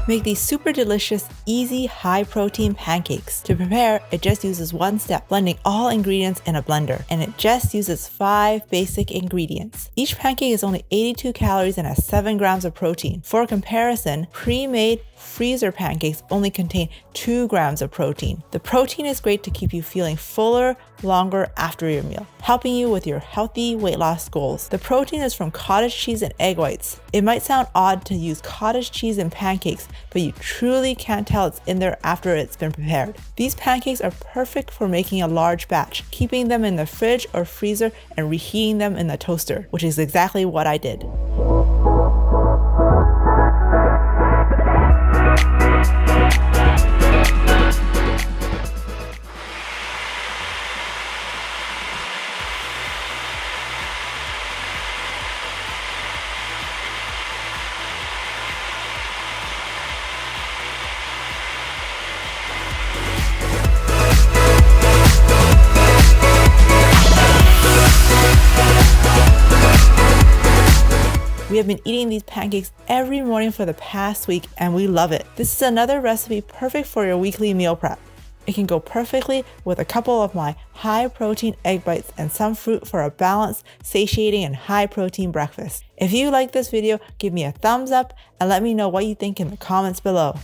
Make these super delicious, easy, high-protein pancakes. To prepare, it just uses one step, blending all ingredients in a blender, and it just uses 5 basic ingredients. Each pancake is only 82 calories and has 7 grams of protein. For comparison, pre-made freezer pancakes only contain 2 grams of protein. The protein is great to keep you feeling fuller longer after your meal, helping you with your healthy weight loss goals. The protein is from cottage cheese and egg whites. It might sound odd to use cottage cheese in pancakes, but you truly can't tell it's in there after it's been prepared. These pancakes are perfect for making a large batch, keeping them in the fridge or freezer and reheating them in the toaster, which is exactly what I did. We have been eating these pancakes every morning for the past week and we love it. This is another recipe perfect for your weekly meal prep. It can go perfectly with a couple of my high protein egg bites and some fruit for a balanced, satiating, and high protein breakfast. If you like this video, give me a thumbs up and let me know what you think in the comments below.